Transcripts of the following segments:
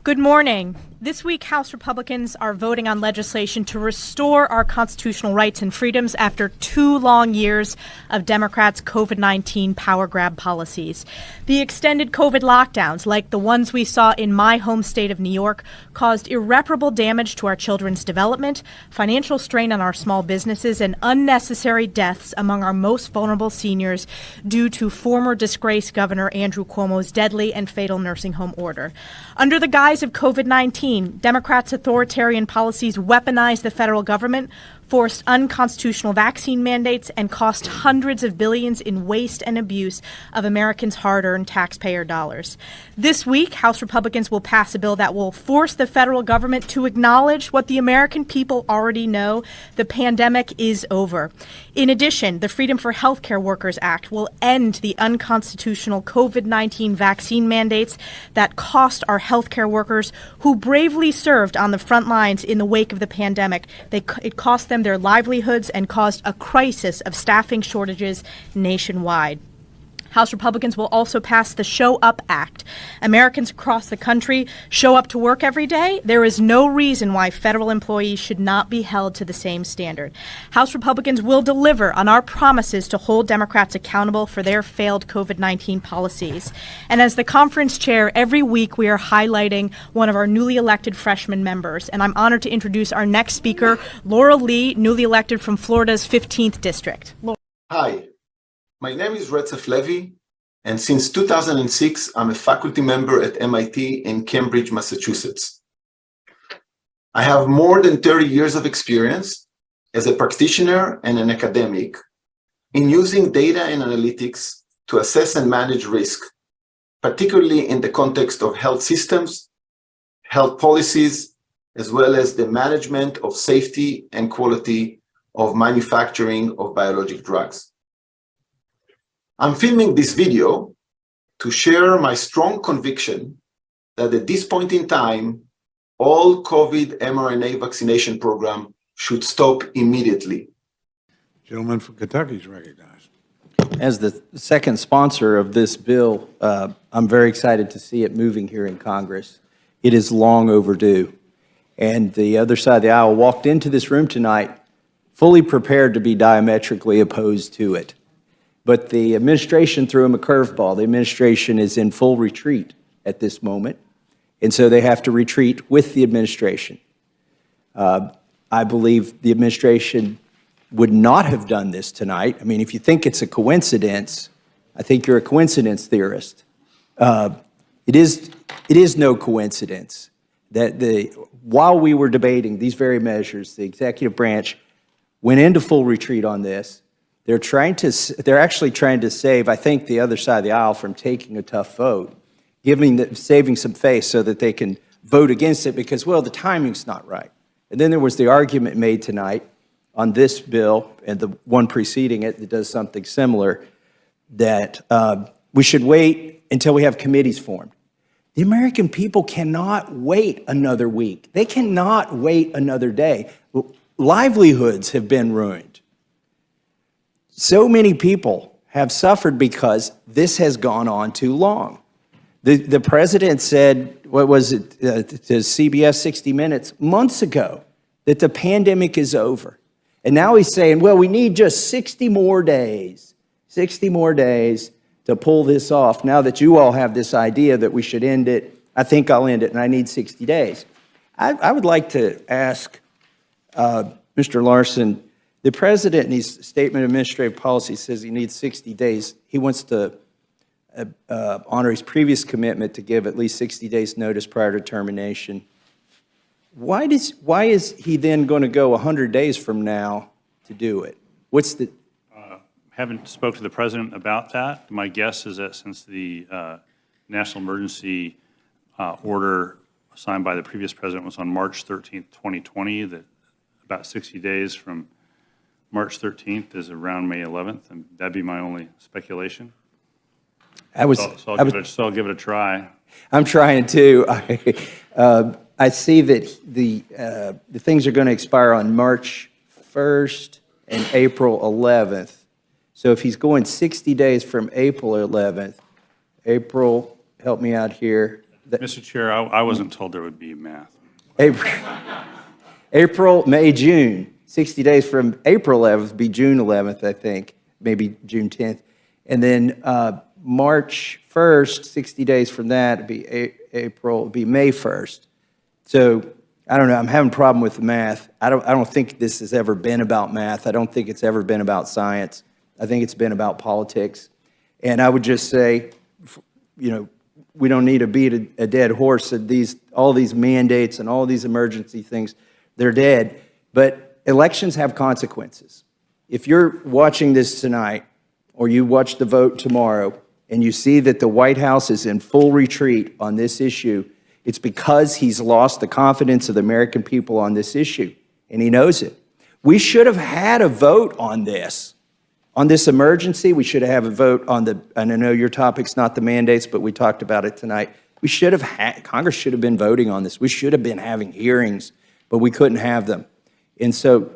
Good morning. This week, House Republicans are voting on legislation to restore our constitutional rights and freedoms after 2 long years of Democrats' COVID-19 power grab policies. The extended COVID lockdowns, like the ones we saw in my home state of New York, caused irreparable damage to our children's development, financial strain on our small businesses, and unnecessary deaths among our most vulnerable seniors due to former disgraced Governor Andrew Cuomo's deadly and fatal nursing home order. Under the guise of COVID-19, Democrats' authoritarian policies weaponized the federal government, forced unconstitutional vaccine mandates, and cost hundreds of billions in waste and abuse of Americans' hard-earned taxpayer dollars. This week, House Republicans will pass a bill that will force the federal government to acknowledge what the American people already know: the pandemic is over. In addition, the Freedom for Healthcare Workers Act will end the unconstitutional COVID-19 vaccine mandates that cost our healthcare workers who bravely served on the front lines in the wake of the pandemic. It cost them their livelihoods and caused a crisis of staffing shortages nationwide. House Republicans will also pass the Show Up Act. Americans across the country show up to work every day. There is no reason why federal employees should not be held to the same standard. House Republicans will deliver on our promises to hold Democrats accountable for their failed COVID-19 policies. And as the conference chair, every week we are highlighting one of our newly elected freshman members. And I'm honored to introduce our next speaker, Laurel Lee, newly elected from Florida's 15th District. Hi. My name is Retzef Levy, and since 2006, I'm a faculty member at MIT in Cambridge, Massachusetts. I have more than 30 years of experience as a practitioner and an academic in using data and analytics to assess and manage risk, particularly in the context of health systems, health policies, as well as the management of safety and quality of manufacturing of biologic drugs. I'm filming this video to share my strong conviction that at this point in time, all COVID mRNA vaccination program should stop immediately. Gentleman from Kentucky is recognized. As the second sponsor of this bill, I'm very excited to see it moving here in Congress. It is long overdue. And the other side of the aisle walked into this room tonight fully prepared to be diametrically opposed to it. But the administration threw him a curveball. The administration is in full retreat at this moment, and so they have to retreat with the administration. I believe the administration would not have done this tonight. I mean, if you think it's a coincidence, I think you're a coincidence theorist. It is no coincidence that while we were debating these very measures, the executive branch went into full retreat on this. They're actually trying to save, I think, the other side of the aisle from taking a tough vote, saving some face so that they can vote against it because, well, the timing's not right. And then there was the argument made tonight on this bill and the one preceding it that does something similar, that we should wait until we have committees formed. The American people cannot wait another week. They cannot wait another day. Livelihoods have been ruined. So many people have suffered because this has gone on too long. The president said, what was it, to CBS 60 Minutes months ago, that the pandemic is over. And now he's saying, well, we need just 60 more days to pull this off. Now that you all have this idea that we should end it, I think I'll end it, and I need 60 days. I would like to ask Mr. Larson, the president in his statement of administrative policy says he needs 60 days. He wants to honor his previous commitment to give at least 60 days notice prior to termination. Why is he then going to go 100 days from now to do it? What's the... Haven't spoke to the president about that. My guess is that since the national emergency order signed by the previous president was on March 13th, 2020, that about 60 days from March 13th is around May 11th, and that'd be my only speculation. I'll give it a try. I'm trying to. I see that the things are going to expire on March 1st and April 11th. So if he's going 60 days from April 11th, April, help me out here. Mr. Chair, I wasn't told there would be math. April, May, June. 60 days from April 11th would be June 11th, I think, maybe June 10th. And then March 1st, 60 days from that, would be April, would be May 1st. So I don't know, I'm having a problem with the math. I don't think this has ever been about math. I don't think it's ever been about science. I think it's been about politics. And I would just say, you know, we don't need to beat a dead horse. All these mandates and all these emergency things, they're dead. But elections have consequences. If you're watching this tonight, or you watch the vote tomorrow, and you see that the White House is in full retreat on this issue, it's because he's lost the confidence of the American people on this issue, and he knows it. We should have had a vote on this emergency. We should have a vote on and I know your topic's not the mandates, but we talked about it tonight. We should have Congress should have been voting on this. We should have been having hearings, but we couldn't have them. And so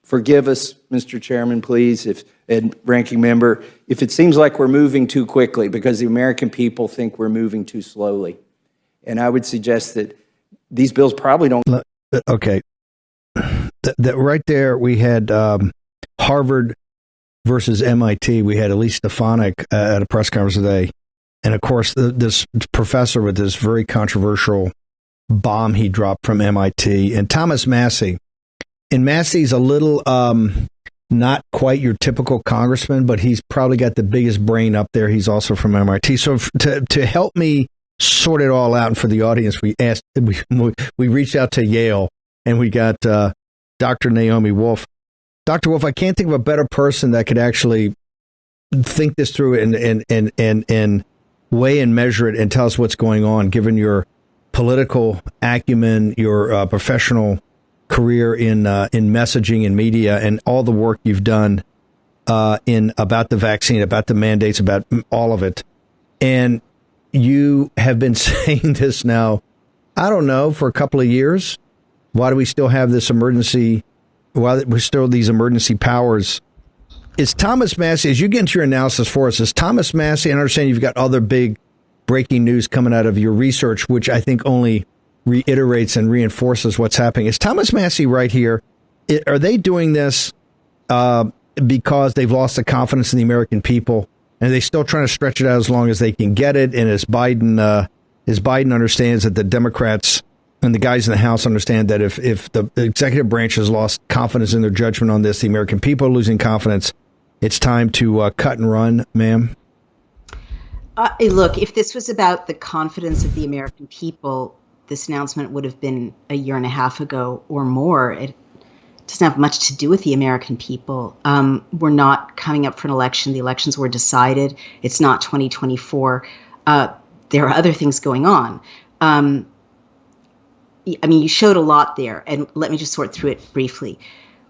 forgive us, Mr. Chairman, please, and Ranking Member, if it seems like we're moving too quickly, because the American people think we're moving too slowly. And I would suggest that these bills probably don't. Okay. That right there, we had Harvard versus MIT. We had Elise Stefanik at a press conference today. And of course, this professor with this very controversial bomb he dropped from MIT, and Thomas Massey. And Massey's a little not quite your typical congressman, but he's probably got the biggest brain up there. He's also from MIT. So to help me sort it all out, and for the audience, we reached out to Yale, and we got Dr. Naomi Wolf. Dr. Wolf, I can't think of a better person that could actually think this through and weigh and measure it and tell us what's going on, given your political acumen, your professional career in messaging and media, and all the work you've done about the vaccine, about the mandates, about all of it. And you have been saying this now, I don't know, for a couple of years. Why do we still have this emergency? Why we still these emergency powers? Is Thomas Massey, as you get into your analysis for us, is Thomas Massey, I understand you've got other big breaking news coming out of your research, which I think only reiterates and reinforces what's happening. Is Thomas Massey right here? Are they doing this because they've lost the confidence in the American people, and they still trying to stretch it out as long as they can get it? And as Biden understands that the Democrats and the guys in the House understand that if the executive branch has lost confidence in their judgment on this, the American people are losing confidence. It's time to cut and run, ma'am. Look, if this was about the confidence of the American people, this announcement would have been a year and a half ago or more. It doesn't have much to do with the American people. We're not coming up for an election. The elections were decided. It's not 2024. There are other things going on. I mean, you showed a lot there, and let me just sort through it briefly.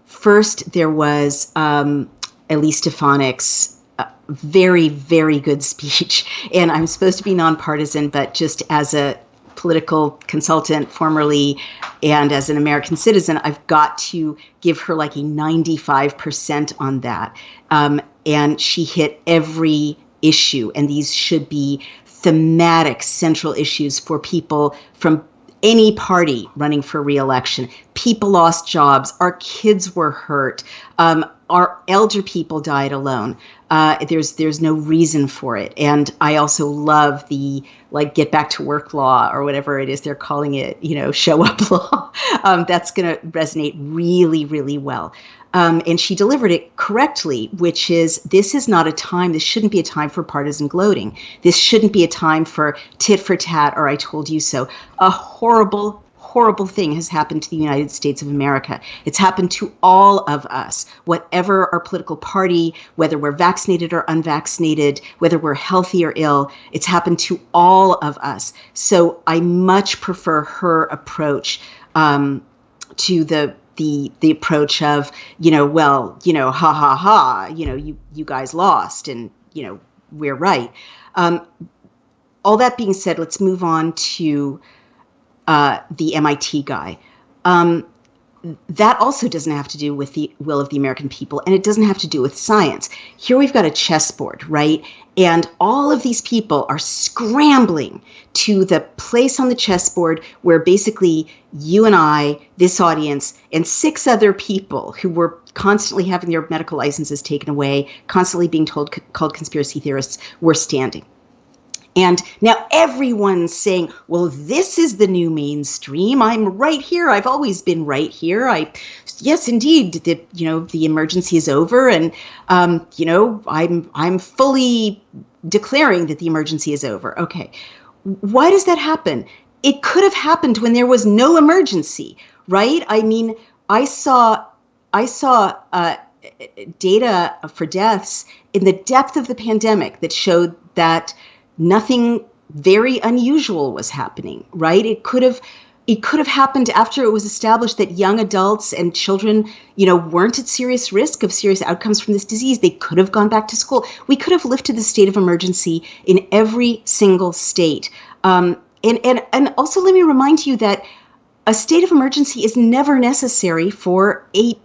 First, there was Elise Stefanik's very, very good speech. And I'm supposed to be nonpartisan, but just as a political consultant formerly and as an American citizen, I've got to give her like a 95% on that. And she hit every issue. And these should be thematic central issues for people from any party running for re-election. People lost jobs. Our kids were hurt. Our elder people died alone. There's no reason for it. And I also love the get back to work law or whatever it is they're calling it, show up law. That's going to resonate really, really well. And she delivered it correctly, which is this shouldn't be a time for partisan gloating. This shouldn't be a time for tit for tat or I told you so. A horrible, horrible thing has happened to the United States of America. It's happened to all of us, whatever our political party, whether we're vaccinated or unvaccinated, whether we're healthy or ill, it's happened to all of us. So I much prefer her approach to the approach of, ha ha ha, you guys lost and, we're right. All that being said, let's move on to the MIT guy. that also doesn't have to do with the will of the American people, and it doesn't have to do with science. Here we've got a chessboard, right? And all of these people are scrambling to the place on the chessboard where basically you and I, this audience, and 6 other people who were constantly having their medical licenses taken away, constantly being called conspiracy theorists, were standing. And now everyone's saying, well, this is the mainstream. I'm right here. I've always been right here. Yes, indeed, the emergency is over. And, I'm fully declaring that the emergency is over. Okay. Why does that happen? It could have happened when there was no emergency, right? I mean, I saw data for deaths in the depth of the pandemic that showed that nothing very unusual was happening, right? It could have happened after it was established that young adults and children, weren't at serious risk of serious outcomes from this disease. They could have gone back to school. We could have lifted the state of emergency in every single state. And also let me remind you that a state of emergency is never necessary for a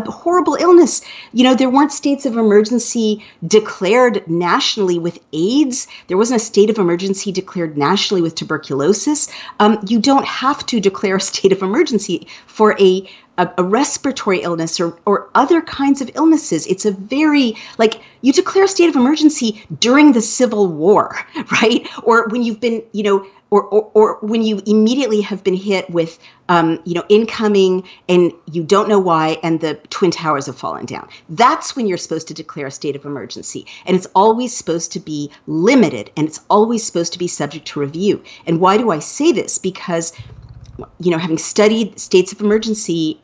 horrible illness. There weren't states of emergency declared nationally with AIDS. There wasn't a state of emergency declared nationally with tuberculosis. You don't have to declare a state of emergency for a respiratory illness or other kinds of illnesses. It's a very, you declare a state of emergency during the Civil War, right? Or when you've been, or when you immediately have been hit with, incoming and you don't know why, and the Twin Towers have fallen down. That's when you're supposed to declare a state of emergency. And it's always supposed to be limited, and it's always supposed to be subject to review. And why do I say this? Because, having studied states of emergency,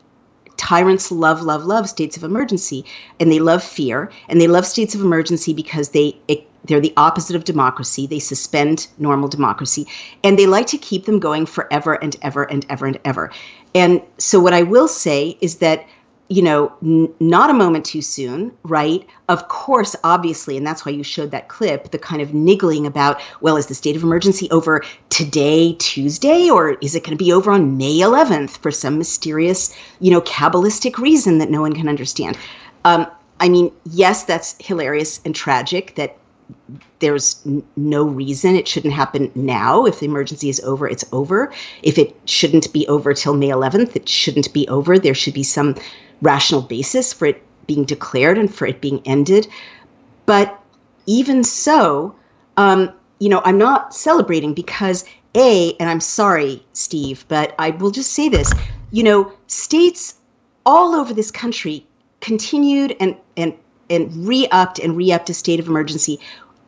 tyrants love states of emergency, and they love fear, and they love states of emergency because they're the opposite of democracy. They suspend normal democracy, and they like to keep them going forever and ever and ever and ever. And so what I will say is that, not a moment too soon, right? Of course, obviously, and that's why you showed that clip, the kind of niggling about, well, is the state of emergency over today, Tuesday, or is it going to be over on May 11th for some mysterious, Kabbalistic reason that no one can understand? Yes, that's hilarious and tragic that there's no reason it shouldn't happen now. If the emergency is over, it's over. If it shouldn't be over till May 11th, it shouldn't be over. There should be some rational basis for it being declared and for it being ended. But even so, I'm not celebrating because and I'm sorry, Steve, but I will just say this, states all over this country continued and re-upped a state of emergency.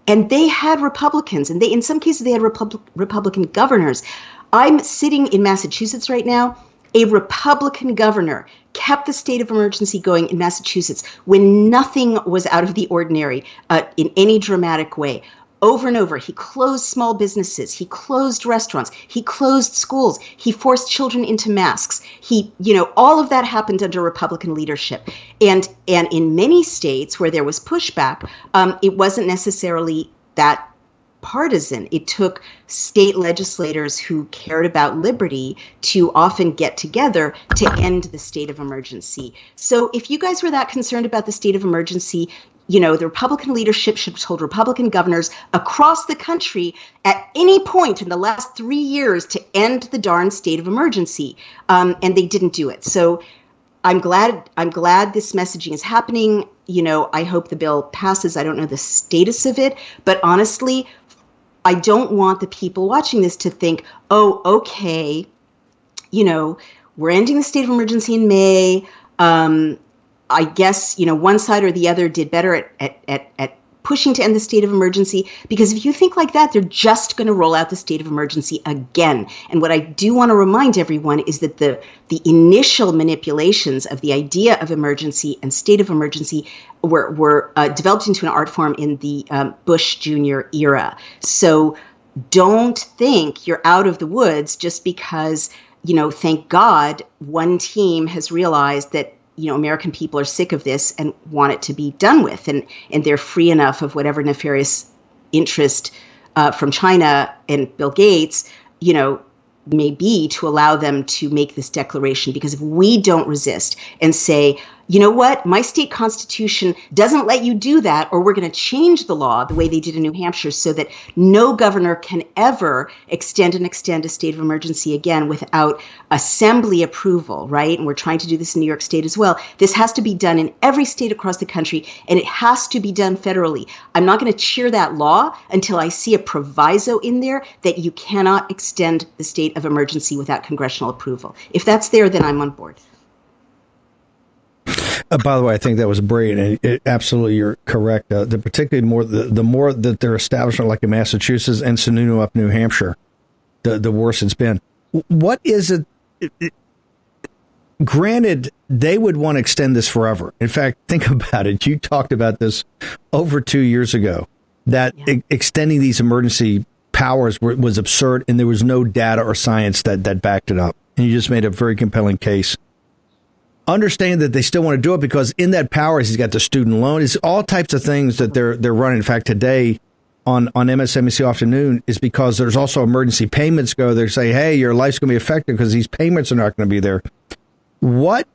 And they had Republicans, and in some cases, they had Republican governors. I'm sitting in Massachusetts right now. A Republican governor kept the state of emergency going in Massachusetts when nothing was out of the ordinary in any dramatic way. Over and over, he closed small businesses, he closed restaurants, he closed schools, he forced children into masks. All of that happened under Republican leadership. And in many states where there was pushback, it wasn't necessarily that partisan. It took state legislators who cared about liberty to often get together to end the state of emergency. So if you guys were that concerned about the state of emergency, the Republican leadership should have told Republican governors across the country at any point in the last 3 years to end the darn state of emergency. And they didn't do it. So I'm glad this messaging is happening. I hope the bill passes. I don't know the status of it, but honestly, I don't want the people watching this to think, oh, okay, we're ending the state of emergency in May. I guess, one side or the other did better at pushing to end the state of emergency, because if you think like that, they're just going to roll out the state of emergency again. And what I do want to remind everyone is that the initial manipulations of the idea of emergency and state of emergency were developed into an art form in the Bush Jr. era. So don't think you're out of the woods just because, thank God, one team has realized that American people are sick of this and want it to be done with, and they're free enough of whatever nefarious interest from China and Bill Gates, may be to allow them to make this declaration. Because if we don't resist and say, you know what, my state constitution doesn't let you do that, or we're going to change the law the way they did in New Hampshire so that no governor can ever extend a state of emergency again without assembly approval, right? And we're trying to do this in New York State as well. This has to be done in every state across the country, and it has to be done federally. I'm not going to cheer that law until I see a proviso in there that you cannot extend the state of emergency without congressional approval. If that's there, then I'm on board. By the way, I think that was brilliant. And absolutely, you're correct. Particularly the more that they're establishment like in Massachusetts and Sununu up New Hampshire, the worse it's been. What is it? Granted, they would want to extend this forever. In fact, think about it. You talked about this over 2 years ago, that extending these emergency powers was absurd, and there was no data or science that backed it up. And you just made a very compelling case. Understand that they still want to do it because in that powers, he's got the student loan. It's all types of things that they're running. In fact, today on MSNBC Afternoon is because there's also emergency payments go. They say, hey, your life's going to be affected because these payments are not going to be there. What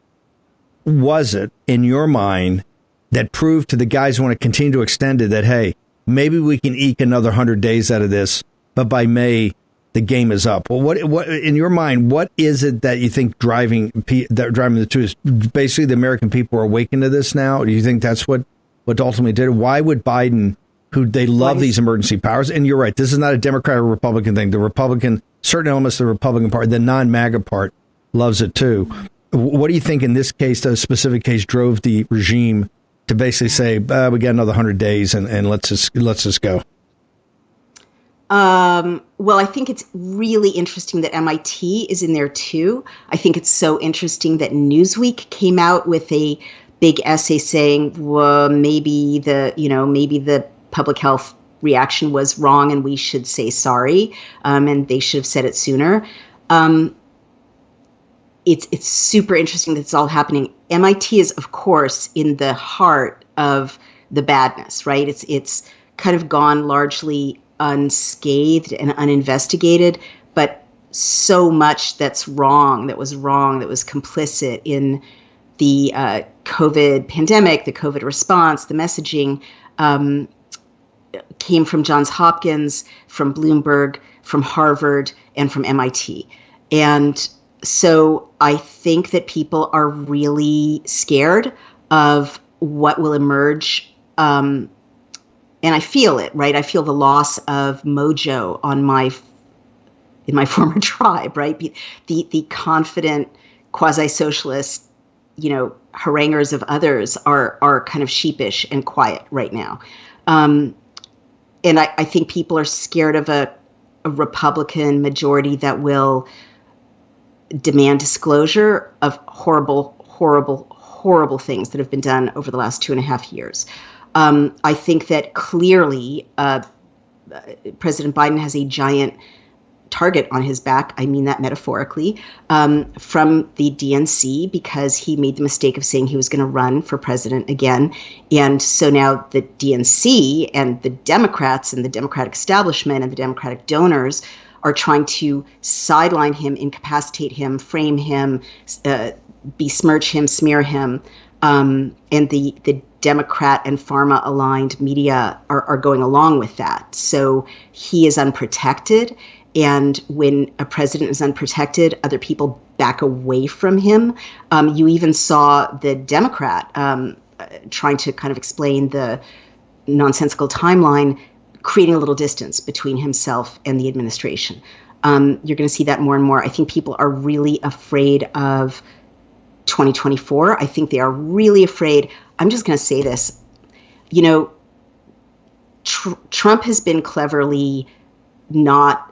was it in your mind that proved to the guys who want to continue to extend it that, hey, maybe we can eke another 100 days out of this, but by May, the game is up? Well, what in your mind, what is it that you think driving the two is basically the American people are awakened to this now? Do you think that's what ultimately did it? Why would Biden, who they love these emergency powers, and you're right, this is not a Democrat or Republican thing. The Republican, certain elements of the Republican Party, the non-MAGA part, loves it too. What do you think in this case, the specific case, drove the regime to basically say, we got another 100 days and let's just go? Well, I think it's really interesting that MIT is in there too. I think it's so interesting that Newsweek came out with a big essay saying, well, maybe the public health reaction was wrong and we should say sorry. And they should have said it sooner. It's super interesting that it's all happening. MIT is, of course, in the heart of the badness, right? It's kind of gone largely unscathed and uninvestigated, but so much that was complicit in the COVID pandemic, the COVID response, the messaging came from Johns Hopkins, from Bloomberg, from Harvard, and from MIT. And so I think that people are really scared of what will emerge. And I feel it, right? I feel the loss of mojo in my former tribe, right? The confident quasi-socialist, haranguers of others are kind of sheepish and quiet right now. And I think people are scared of a Republican majority that will demand disclosure of horrible, horrible, horrible things that have been done over the last 2.5 years. I think that clearly President Biden has a giant target on his back. I mean that metaphorically, from the DNC, because he made the mistake of saying he was going to run for president again. And so now the DNC and the Democrats and the Democratic establishment and the Democratic donors are trying to sideline him, incapacitate him, frame him, besmirch him, smear him. And the Democrat and pharma aligned media are going along with that. So he is unprotected. And when a president is unprotected, other people back away from him. You even saw the Democrat trying to kind of explain the nonsensical timeline, creating a little distance between himself and the administration. You're going to see that more and more. I think people are really afraid of 2024. I think they are really afraid. I'm just going to say this. Trump has been cleverly not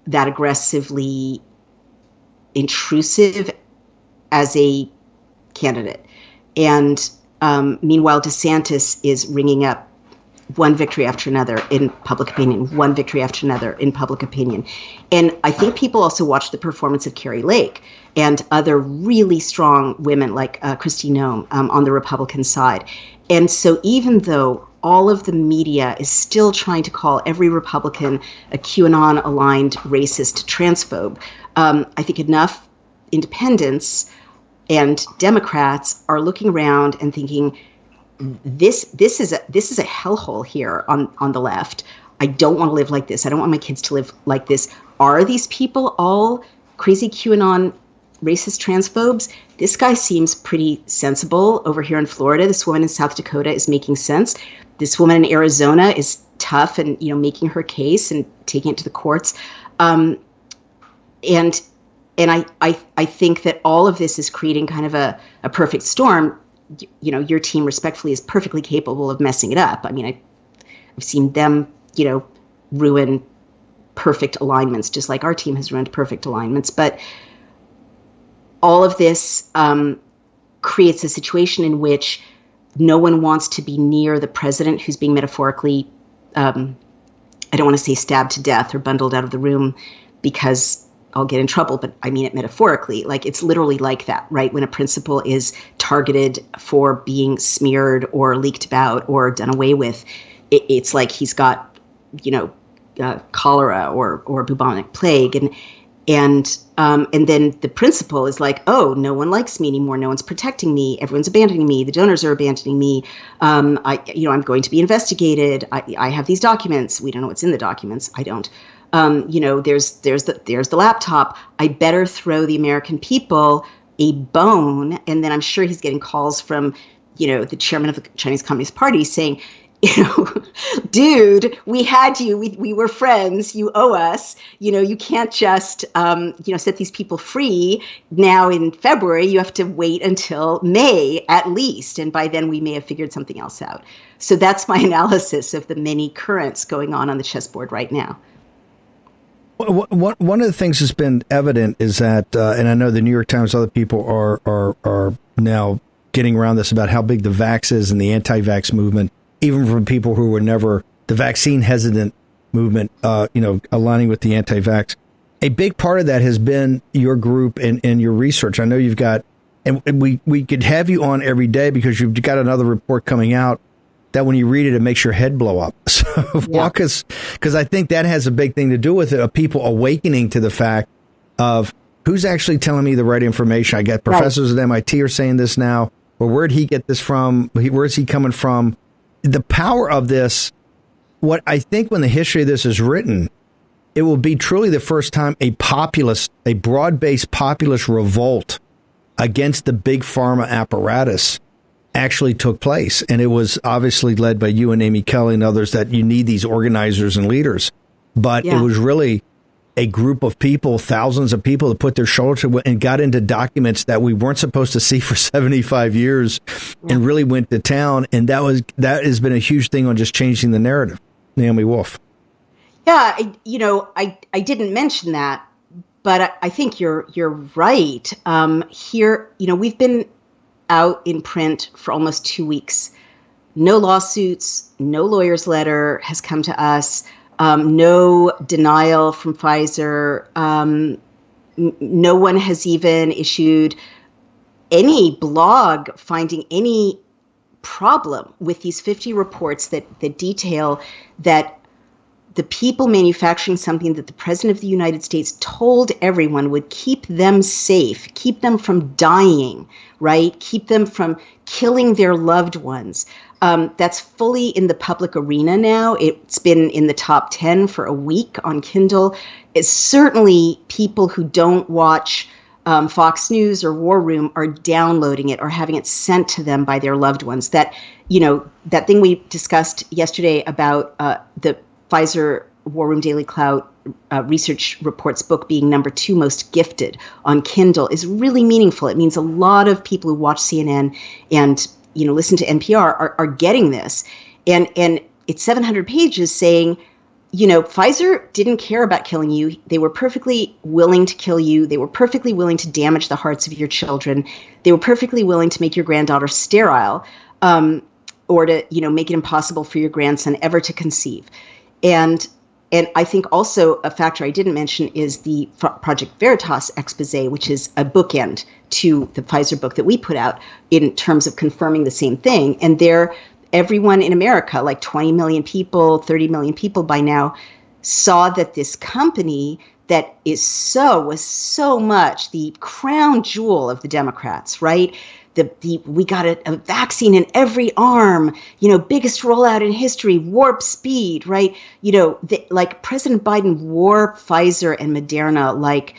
that aggressively intrusive as a candidate. And meanwhile, DeSantis is ringing up one victory after another in public opinion, one victory after another in public opinion. And I think people also watch the performance of Carrie Lake and other really strong women like Kristi Noem on the Republican side. And so even though all of the media is still trying to call every Republican a QAnon-aligned racist transphobe. I think enough independents and Democrats are looking around and thinking, this is a hellhole here on the left. I don't want to live like this. I don't want my kids to live like this. Are these people all crazy QAnon racist transphobes? This guy seems pretty sensible over here in Florida. This woman in South Dakota is making sense. This woman in Arizona is tough and, making her case and taking it to the courts. And I think that all of this is creating kind of a perfect storm. Your team respectfully is perfectly capable of messing it up. I mean, I've seen them, ruin perfect alignments, just like our team has ruined perfect alignments. But all of this creates a situation in which no one wants to be near the president who's being metaphorically, I don't want to say stabbed to death or bundled out of the room because I'll get in trouble, but I mean it metaphorically. Like, it's literally like that, right? When a principal is targeted for being smeared or leaked about or done away with, it's like he's got, cholera or bubonic plague. And then the principal is like, oh, no one likes me anymore. No one's protecting me. Everyone's abandoning me. The donors are abandoning me. I'm going to be investigated. I have these documents. We don't know what's in the documents. I don't. There's the laptop. I better throw the American people a bone. And then I'm sure he's getting calls from, the chairman of the Chinese Communist Party saying, dude, we had you. We were friends. You owe us. You can't just, set these people free now in February. You have to wait until May at least. And by then we may have figured something else out. So that's my analysis of the many currents going on the chessboard right now. One of the things that's been evident is that, and I know the New York Times, other people are now getting around this about how big the vax is and the anti-vax movement, even from people who were never the vaccine hesitant movement, aligning with the anti-vax. A big part of that has been your group and your research. I know you've got, and we could have you on every day because you've got another report coming out that when you read it, it makes your head blow up. So walk us, because I think that has a big thing to do with it, of people awakening to the fact of who's actually telling me the right information. I got professors at MIT are saying this now, or where'd he get this from? Where's he coming from? The power of this, what I think when the history of this is written, it will be truly the first time a broad-based populist revolt against the big pharma apparatus actually took place. And it was obviously led by you and Amy Kelly and others, that you need these organizers and leaders. But it was really a group of people, thousands of people that put their shoulder to it and got into documents that we weren't supposed to see for 75 years and really went to town. And that has been a huge thing on just changing the narrative. Naomi Wolf. Yeah, I didn't mention that, but I think you're right. Here, we've been out in print for almost 2 weeks. No lawsuits, no lawyer's letter has come to us. No denial from Pfizer. No one has even issued any blog finding any problem with these 50 reports that detail that the people manufacturing something that the President of the United States told everyone would keep them safe, keep them from dying, right? Keep them from killing their loved ones. That's fully in the public arena now. It's been in the top 10 for a week on Kindle. It's certainly people who don't watch Fox News or War Room are downloading it or having it sent to them by their loved ones. That thing we discussed yesterday about the Pfizer War Room Daily Cloud research reports book being number 2 most gifted on Kindle is really meaningful. It means a lot of people who watch CNN and listen to NPR are getting this, and it's 700 pages saying, Pfizer didn't care about killing you. They were perfectly willing to kill you. They were perfectly willing to damage the hearts of your children. They were perfectly willing to make your granddaughter sterile, or to make it impossible for your grandson ever to conceive. And I think also a factor I didn't mention is the Project Veritas expose, which is a bookend to the Pfizer book that we put out in terms of confirming the same thing. And there, everyone in America, like 20 million people, 30 million people by now, saw that this company that was so much the crown jewel of the Democrats, right? We got a vaccine in every arm, biggest rollout in history, warp speed, right? Like President Biden wore Pfizer and Moderna like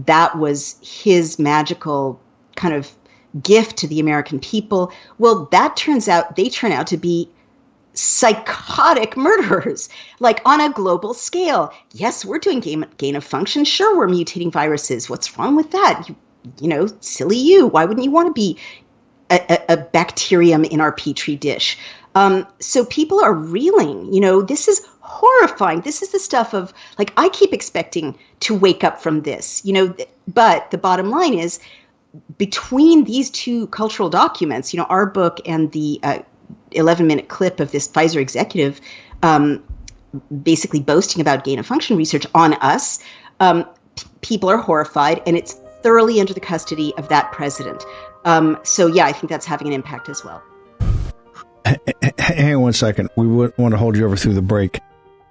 that was his magical kind of gift to the American people. Well, they turn out to be psychotic murderers, like on a global scale. Yes, we're doing gain of function. Sure, we're mutating viruses. What's wrong with that? Silly you. Why wouldn't you want to be a bacterium in our petri dish? So people are reeling. This is horrifying. This is the stuff of, like, I keep expecting to wake up from this, but the bottom line is, between these two cultural documents, our book and the 11-minute clip of this Pfizer executive basically boasting about gain of function research on us, people are horrified, and it's thoroughly under the custody of that president. So yeah, I think that's having an impact as well. Hang on one second. We would want to hold you over through the break.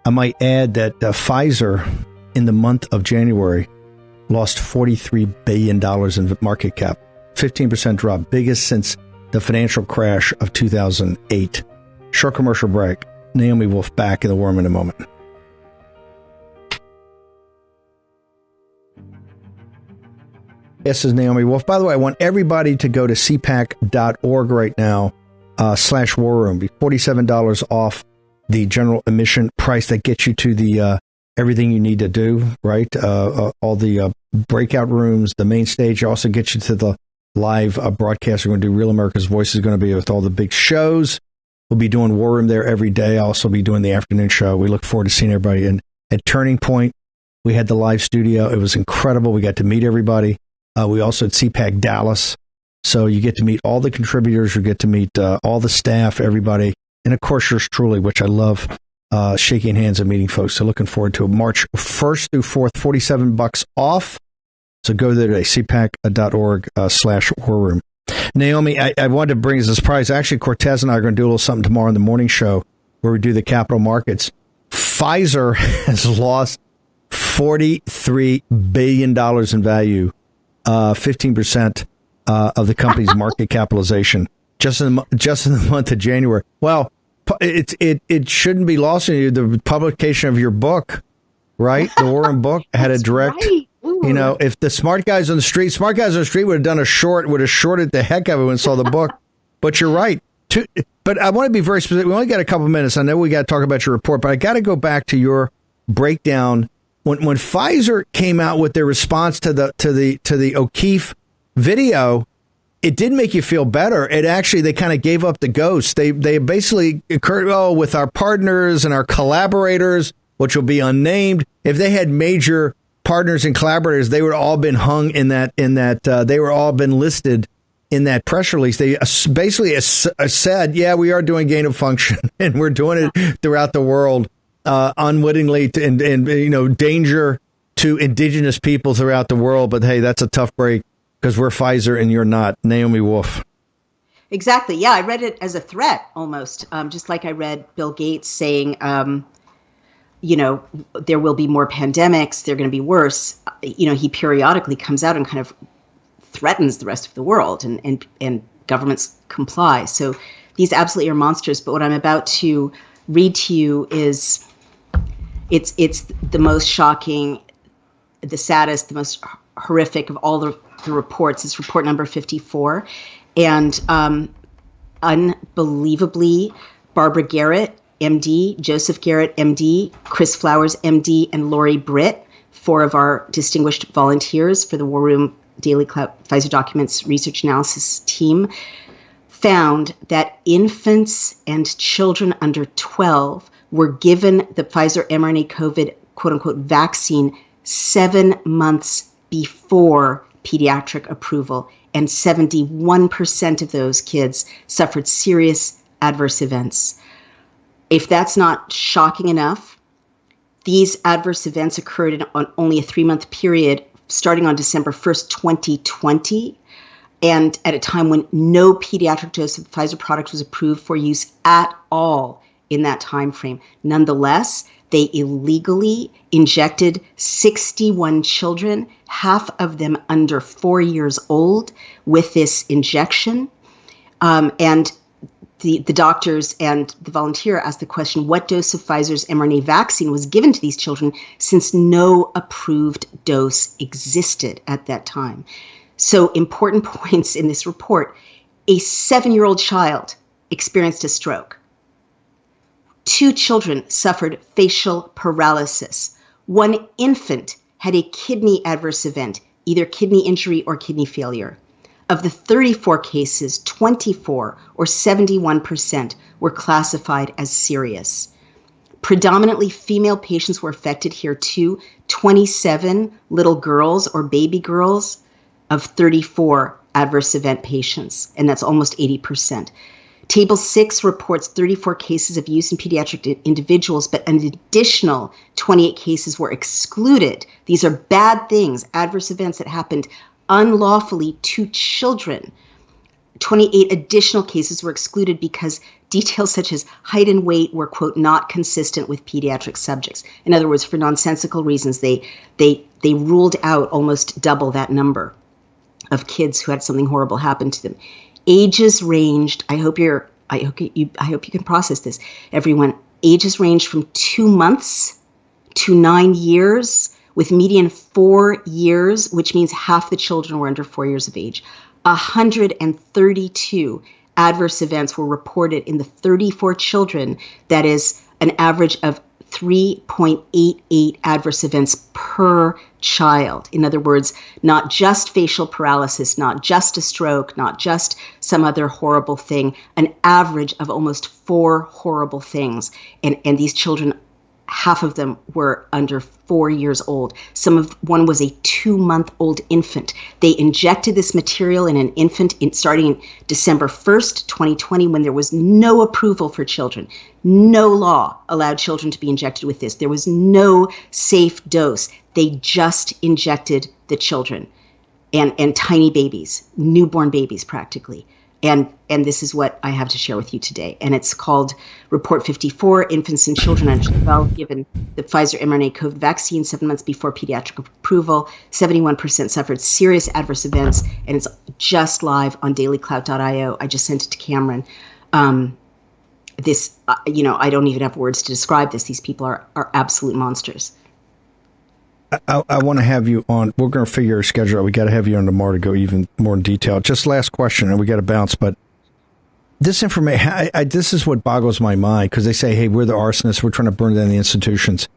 I might add that Pfizer, in the month of January, lost $43 billion in market cap, 15% drop, biggest since the financial crash of 2008. Short commercial break. Naomi Wolf back in the War Room in a moment. This is Naomi Wolf. By the way, I want everybody to go to cpac.org right now, /War Room. Be $47 off the general admission price. That gets you to the everything you need to do, right? All the breakout rooms, the main stage. Also gets you to the live broadcast. We're going to do Real America's Voice is going to be with all the big shows. We'll be doing War Room there every day. I'll also be doing the afternoon show. We look forward to seeing everybody. And at Turning Point, we had the live studio. It was incredible. We got to meet everybody. We also at CPAC Dallas. So you get to meet all the contributors. You get to meet all the staff, everybody. And of course, yours truly, which I love, shaking hands and meeting folks. So looking forward to it. March 1st through 4th, $47 off. So go there today, cpac.org /War Room. Naomi, I wanted to bring as a surprise. Actually, Cortez and I are going to do a little something tomorrow in the morning show where we do the capital markets. Pfizer has lost $43 billion in value, 15% of the company's market capitalization just in the month of January. Well, it shouldn't be lost on you. The publication of your book, right? The War Room book had a direct. Right. If the smart guys on the street would have done would have shorted the heck of it and saw the book. But you're right. But I want to be very specific. We only got a couple minutes. I know we got to talk about your report, but I got to go back to your breakdown. When Pfizer came out with their response to the O'Keefe video, it did make you feel better. They kind of gave up the ghost. They basically occurred, with our partners and our collaborators, which will be unnamed. If they had major partners and collaborators, they would all been hung in that they were all been listed in that press release. They basically said, yeah, we are doing gain of function and we're doing it throughout the world, unwittingly and danger to indigenous people throughout the world. But hey, that's a tough break because we're Pfizer and you're not. Naomi Wolf. Exactly. Yeah, I read it as a threat almost, just like I read Bill Gates saying, there will be more pandemics. They're going to be worse. He periodically comes out and kind of threatens the rest of the world, and governments comply. So these absolutely are monsters. But what I'm about to read to you is, it's the most shocking, the saddest, the most horrific of all the reports. It's report number 54, and unbelievably, Barbara Garrett, MD, Joseph Garrett, MD, Chris Flowers, MD, and Lori Britt, 4 of our distinguished volunteers for the War Room Daily Pfizer Documents Research Analysis team, found that infants and children under 12 were given the Pfizer mRNA COVID quote-unquote vaccine 7 months before pediatric approval, and 71% of those kids suffered serious adverse events. If that's not shocking enough, these adverse events occurred on only a 3-month period starting on December 1st, 2020. and at a time when no pediatric dose of the Pfizer product was approved for use at all in that time frame. Nonetheless, they illegally injected 61 children, half of them under 4 years old, with this injection. And the doctors and the volunteer asked the question, what dose of Pfizer's mRNA vaccine was given to these children, since no approved dose existed at that time? So important points in this report. A 7-year-old child experienced a stroke. 2 children suffered facial paralysis. 1 infant had a kidney adverse event, either kidney injury or kidney failure. Of the 34 cases, 24 or 71% were classified as serious. Predominantly female patients were affected here too. 27 little girls or baby girls of 34 adverse event patients, and that's almost 80%. Table 6 reports 34 cases of use in pediatric individuals, but an additional 28 cases were excluded. These are bad things, adverse events that happened unlawfully to children. 28 additional cases were excluded because details such as height and weight were, quote, not consistent with pediatric subjects. In other words, for nonsensical reasons, they ruled out almost double that number of kids who had something horrible happen to them. Ages ranged, I hope you can process this, everyone. Ages ranged from 2 months to 9 years, with median 4 years, which means half the children were under 4 years of age. 132 adverse events were reported in the 34 children. That is an average of 3.88 adverse events per child. In other words, not just facial paralysis, not just a stroke, not just some other horrible thing, an average of almost 4 horrible things. And these children, half of them were under 4 years old. One was a 2-month-old infant. They injected this material in an infant starting in December 1st, 2020, when there was no approval for children. No law allowed children to be injected with this. There was no safe dose. They just injected the children and tiny babies, newborn babies practically. And this is what I have to share with you today. And it's called Report 54, Infants and Children under 12 given the Pfizer mRNA COVID vaccine 7 months before pediatric approval. 71% suffered serious adverse events, and it's just live on dailyclout.io. I just sent it to Cameron. I don't even have words to describe this. These people are absolute monsters. I want to have you on. We're going to figure a schedule out. We got to have you on tomorrow to go even more in detail. Just last question, and we got to bounce. But this information, this is what boggles my mind, because they say, "Hey, we're the arsonists. We're trying to burn down the institutions."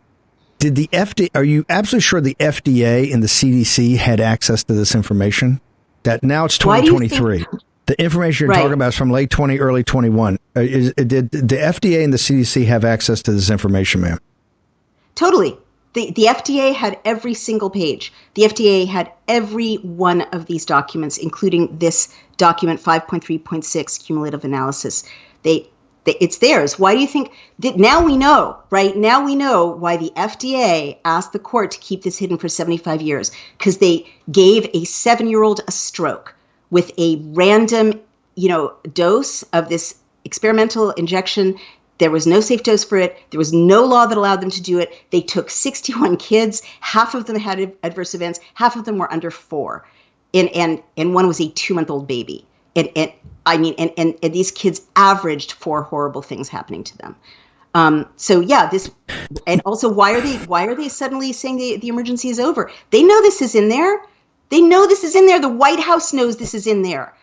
Did the FDA? Are you absolutely sure the FDA and the CDC had access to this information? That now it's 2023. The information you're talking about is from late 20, early 21. Did the FDA and the CDC have access to this information, ma'am? Totally. The FDA had every single page. The FDA had every one of these documents, including this document 5.3.6 cumulative analysis. It's theirs. Why do you think that now we know, right? Now we know why the FDA asked the court to keep this hidden for 75 years, because they gave a 7-year-old a stroke with a random, dose of this experimental injection. There was no safe dose for it. There was no law that allowed them to do it. They took 61 kids. Half of them had adverse events. Half of them were under 4. And one was a 2-month-old baby. And these kids averaged 4 horrible things happening to them. And also why are they suddenly saying the emergency is over? They know this is in there. They know this is in there. The White House knows this is in there,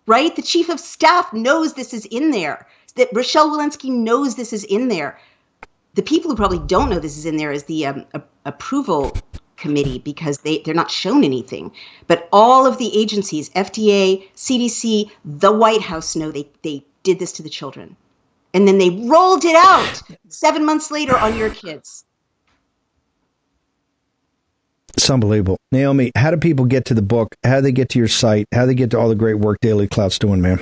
right? The chief of staff knows this is in there. That Rochelle Walensky knows this is in there. The people who probably don't know this is in there is the approval committee, because they're not shown anything. But all of the agencies, FDA, CDC, the White House know they did this to the children. And then they rolled it out 7 months later on your kids. It's unbelievable. Naomi, how do people get to the book? How do they get to your site? How do they get to all the great work Daily Clout's doing, ma'am?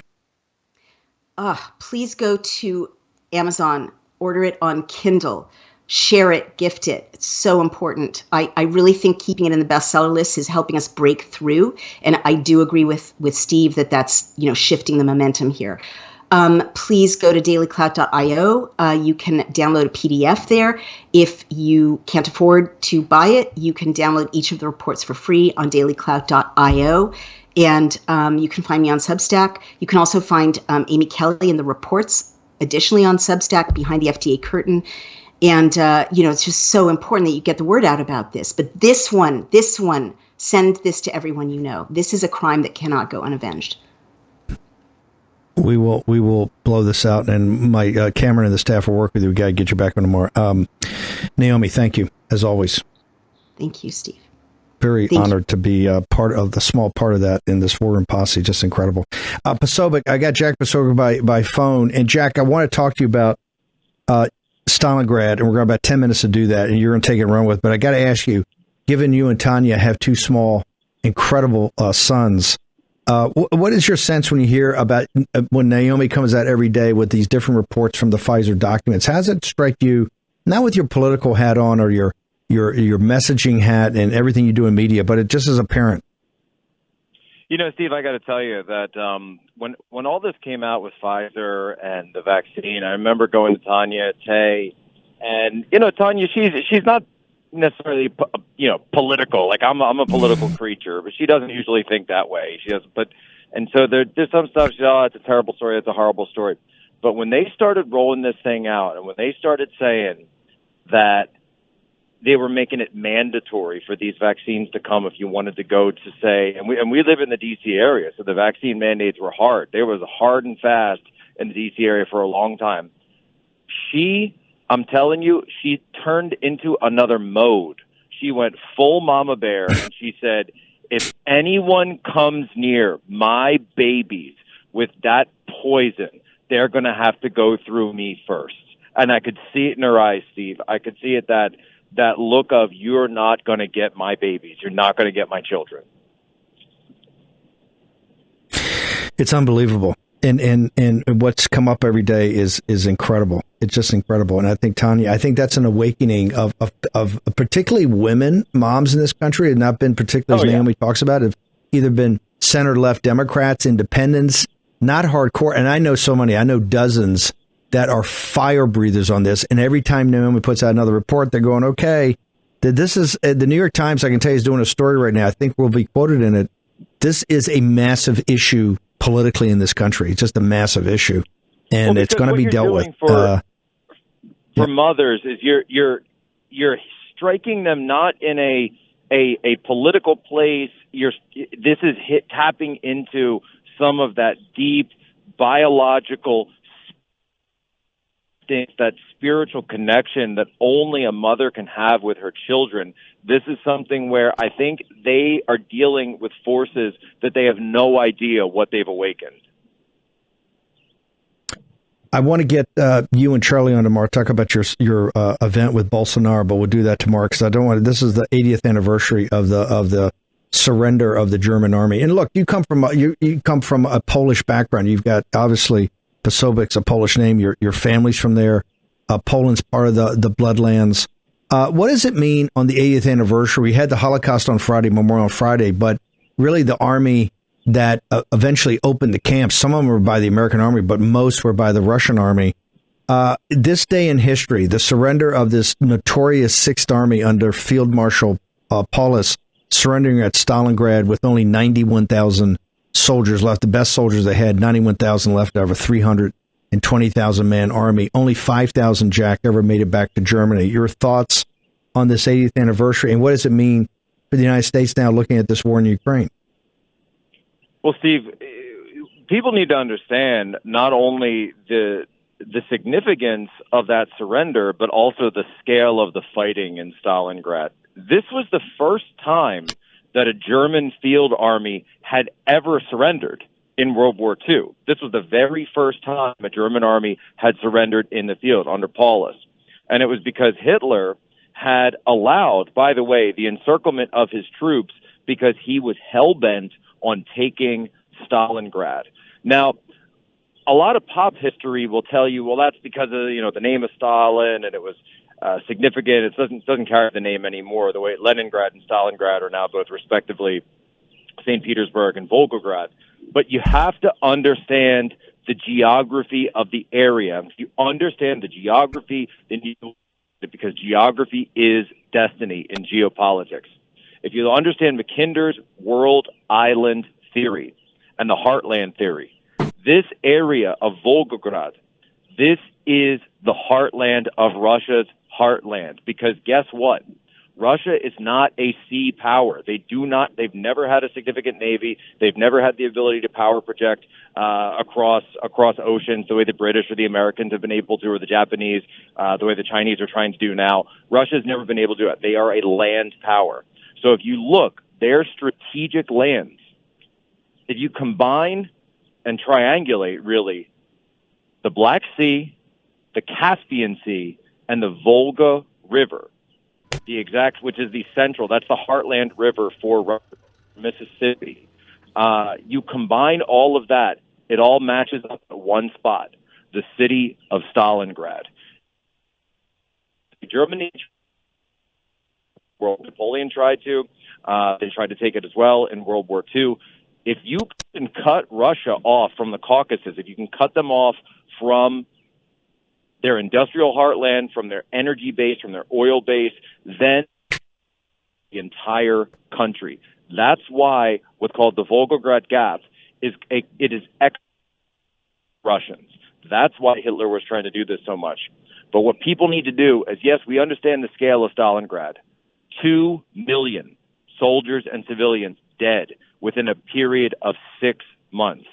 Please go to Amazon, order it on Kindle. share it, gift it. It's so important. I really think keeping it in the bestseller list is helping us break through. And I do agree with Steve that that's, shifting the momentum here. Please go to dailyclout.io. You can download a PDF there. If you can't afford to buy it, you can download each of the reports for free on dailyclout.io. And you can find me on Substack. You can also find Amy Kelly and the reports additionally on Substack behind the FDA curtain. And, it's just so important that you get the word out about this. But this one, send this to everyone you know. This is a crime that cannot go unavenged. We will blow this out, and my Cameron and the staff will work with you. We got to get you back on tomorrow. Naomi, thank you, as always. Thank you, Steve. Very honored to be part of the small part of that in this War Room Posse. Just incredible. Posobiec, I got Jack Posobiec by phone. And Jack, I want to talk to you about Stalingrad, and we're going about 10 minutes to do that, and you're going to take it and run with it. But I got to ask you, given you and Tanya have two small, incredible sons, what is your sense when you hear about when Naomi comes out every day with these different reports from the Pfizer documents? How does it strike you, not with your political hat on or your messaging hat and everything you do in media, but it just as a parent? Steve, I got to tell you that when all this came out with Pfizer and the vaccine, I remember going to Tanya Tay, and Tanya, she's not necessarily political. Like I'm a political creature, but she doesn't usually think that way. She doesn't. And so there's some stuff. She's, oh, it's a terrible story. It's a horrible story. But when they started rolling this thing out, and when they started saying that they were making it mandatory for these vaccines to come if you wanted to go to say, and we live in the D.C. area, so the vaccine mandates were hard. They was hard and fast in the D.C. area for a long time. I'm telling you, she turned into another mode. She went full mama bear, and she said, if anyone comes near my babies with that poison, they're going to have to go through me first. And I could see it in her eyes, Steve. I could see it, that look of, you're not going to get my babies. You're not going to get my children. It's unbelievable. And what's come up every day is incredible. It's just incredible. And I think, Tanya, that's an awakening of particularly women, moms in this country have not been particularly, as Naomi talks about, have either been center left Democrats, independents, not hardcore. And I know dozens that are fire breathers on this. And every time Naomi puts out another report, they're going, okay, this is the New York Times, I can tell you, is doing a story right now. I think we'll be quoted in it. This is a massive issue politically in this country. It's just a massive issue, and it's going to be dealt with. For mothers, is you're striking them not in a political place. This is tapping into some of that deep biological, that spiritual connection that only a mother can have with her children. This is something where I think they are dealing with forces that they have no idea what they've awakened. I want to get you and Charlie on tomorrow, talk about your event with Bolsonaro, but we'll do that tomorrow because I don't want to. This is the 80th anniversary of the surrender of the German army. And look, you come from a Polish background. You've got obviously Posobiec's a Polish name. Your family's from there. Poland's part of the Bloodlands. What does it mean on the 80th anniversary? We had the Holocaust on Friday, Memorial on Friday, but really the army that eventually opened the camps, some of them were by the American army, but most were by the Russian army. This day in history, the surrender of this notorious Sixth Army under Field Marshal Paulus, surrendering at Stalingrad with only 91,000 soldiers left, the best soldiers they had, 91,000 left out of a 320,000 man army. Only 5,000, Jack, ever made it back to Germany. Your thoughts on this 80th anniversary, and what does it mean for the United States now looking at this war in Ukraine? Well, Steve, people need to understand not only the significance of that surrender, but also the scale of the fighting in Stalingrad. This was the first time that a German field army had ever surrendered in World War II. This was the very first time a German army had surrendered in the field under Paulus. And it was because Hitler had allowed, by the way, the encirclement of his troops because he was hell-bent on taking Stalingrad. Now, a lot of pop history will tell you, well, that's because of, the name of Stalin, and it was significant. It doesn't carry the name anymore. The way Leningrad and Stalingrad are now both respectively St. Petersburg and Volgograd. But you have to understand the geography of the area. If you understand the geography, then because geography is destiny in geopolitics. If you understand Mackinder's world island theory and the heartland theory, this area of Volgograd, this is the heartland of Russia's heartland. Because guess what? Russia is not a sea power. They've never had a significant navy. They've never had the ability to power project across oceans the way the British or the Americans have been able to, or the Japanese, the way the Chinese are trying to do now. Russia's never been able to do it. They are a land power. So if you look, their strategic lands, if you combine and triangulate, really, the Black Sea, the Caspian Sea, and the Volga River, which is the central, that's the heartland river for Mississippi. You combine all of that, it all matches up at one spot, the city of Stalingrad. Germany, Napoleon tried to, they tried to take it as well in World War II. If you can cut Russia off from the Caucasus, if you can cut them off from their industrial heartland, from their energy base, from their oil base, then the entire country. That's why what's called the Volgograd Gap is Russians. That's why Hitler was trying to do this so much. But what people need to do is, yes, we understand the scale of Stalingrad. 2 million soldiers and civilians dead within a period of 6 months.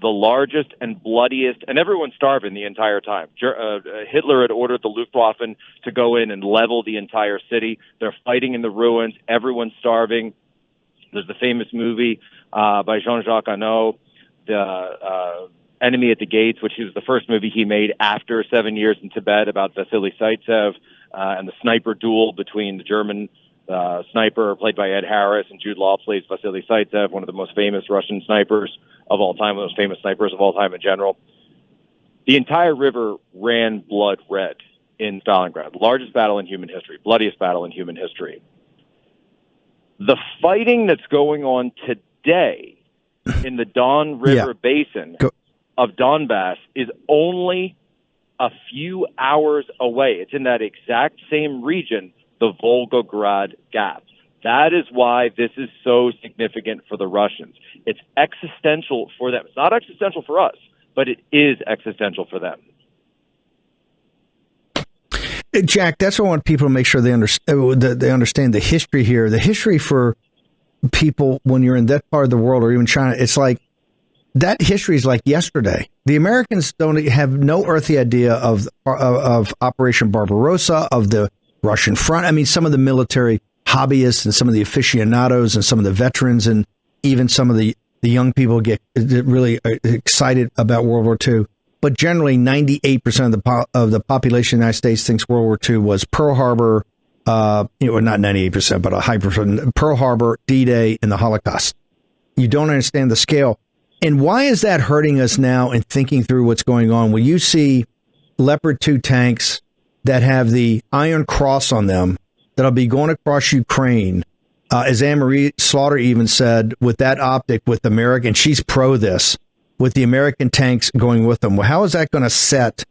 The largest and bloodiest, and everyone's starving the entire time. Hitler had ordered the Luftwaffe to go in and level the entire city. They're fighting in the ruins. Everyone's starving. There's the famous movie by Jean-Jacques Annaud, The Enemy at the Gates, which is the first movie he made after 7 years in Tibet, about Vasily Zaitsev and the sniper duel between the German sniper played by Ed Harris and Jude Law plays Vasily Zaitsev, one of the most famous Russian snipers of all time, one of the most famous snipers of all time in general. The entire river ran blood red in Stalingrad. Largest battle in human history, bloodiest battle in human history. The fighting that's going on today in the Don River basin of Donbass is only a few hours away. It's in that exact same region, the Volgograd Gap. That is why this is so significant for the Russians. It's existential for them. It's not existential for us, but it is existential for them. Jack, that's what I want people to make sure they understand the history here. The history for people when you're in that part of the world, or even China, it's like that history is like yesterday. The Americans don't have no earthly idea of Operation Barbarossa, of the Russian front. I mean, some of the military hobbyists and some of the aficionados and some of the veterans and even some of the young people get really excited about World War II. But generally, 98% of the population of the United States thinks World War II was Pearl Harbor, not 98%, but a high percent, Pearl Harbor, D-Day, and the Holocaust. You don't understand the scale. And why is that hurting us now in thinking through what's going on? When you see Leopard 2 tanks that have the Iron Cross on them that'll be going across Ukraine, as Anne-Marie Slaughter even said, with that optic with American, she's pro this, with the American tanks going with them. Well, how is that going to set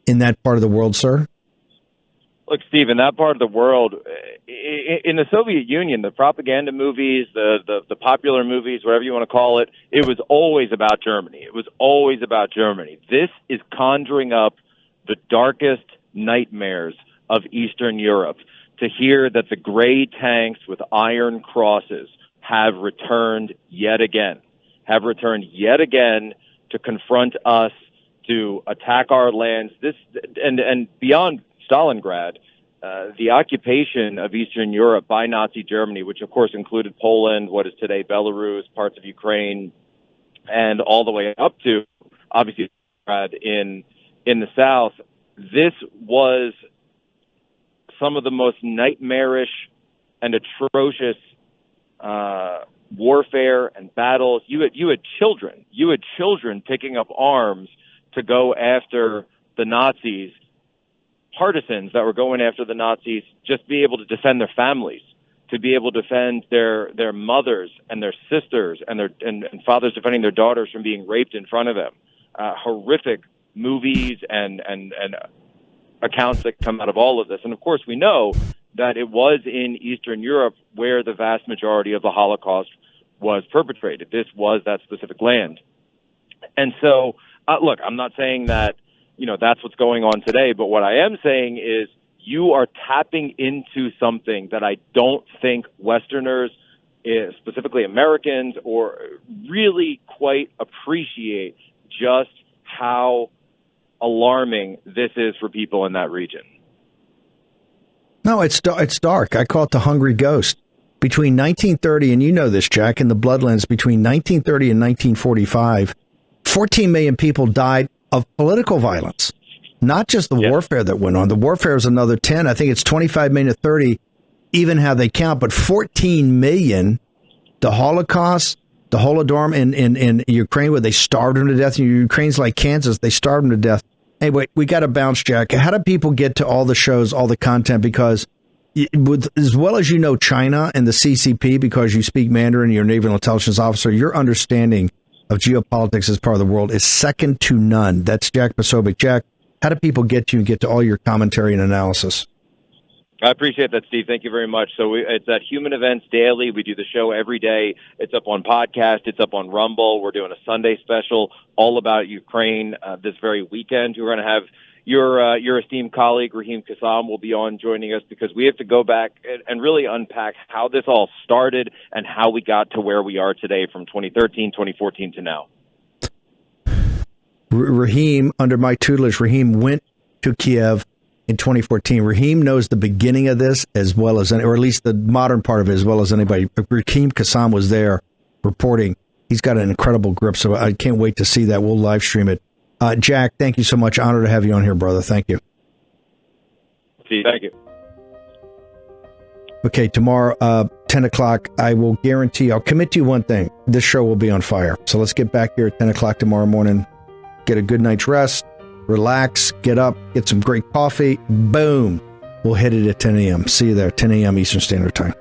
in that part of the world, sir? Look, Steve, in that part of the world, in the Soviet Union, the propaganda movies, the popular movies, whatever you want to call it, it was always about Germany. It was always about Germany. This is conjuring up the darkest nightmares of Eastern Europe, to hear that the gray tanks with iron crosses have returned yet again to confront us, to attack our lands. This and beyond Stalingrad, the occupation of Eastern Europe by Nazi Germany, which of course included Poland, what is today Belarus, parts of Ukraine, and all the way up to obviously in the south. This was some of the most nightmarish and atrocious warfare and battles. You had children picking up arms to go after the Nazis partisans that were going after the Nazis just be able to defend their families, to be able to defend their mothers and their sisters and and fathers defending their daughters from being raped in front of them. Horrific movies and accounts that come out of all of this. And of course, we know that it was in Eastern Europe where the vast majority of the Holocaust was perpetrated. This was that specific land. And so, look, I'm not saying that, that's what's going on today, but what I am saying is you are tapping into something that I don't think Westerners, specifically Americans, or really quite appreciate just how alarming this is for people in that region. No, it's dark. I call it the hungry ghost. Between 1930, and you know this, Jack, in the Bloodlands, between 1930 and 1945, 14 million people died of political violence, not just the warfare that went on. The warfare was another 10. I think it's 25 million to 30, even how they count, but 14 million, the Holocaust, the Holodomor in Ukraine, where they starved them to death. In Ukraine's like Kansas, they starved them to death. Anyway, we got to bounce, Jack. How do people get to all the shows, all the content? Because as well as you know China and the CCP, because you speak Mandarin, you're a naval intelligence officer, your understanding of geopolitics as part of the world is second to none. That's Jack Posobiec. Jack, how do people get to you and get to all your commentary and analysis? I appreciate that, Steve. Thank you very much. So it's at Human Events Daily. We do the show every day. It's up on podcast. It's up on Rumble. We're doing a Sunday special all about Ukraine this very weekend. We're going to have your esteemed colleague, Raheem Kassam, will be on joining us because we have to go back and really unpack how this all started and how we got to where we are today from 2013, 2014 to now. Raheem, under my tutelage, Raheem went to Kiev in 2014. Raheem knows the beginning of this as well as, or at least the modern part of it as well as anybody. Raheem Kassam was there reporting. He's got an incredible grip, so I can't wait to see that. We'll live stream it. Jack, thank you so much. Honor to have you on here, brother. Thank you. Steve, thank you. Okay, tomorrow, 10 o'clock, I will guarantee, I'll commit to you one thing. This show will be on fire. So let's get back here at 10 o'clock tomorrow morning, get a good night's rest, relax, get up, get some great coffee. Boom. We'll hit it at 10 a.m. See you there, 10 a.m. Eastern Standard Time.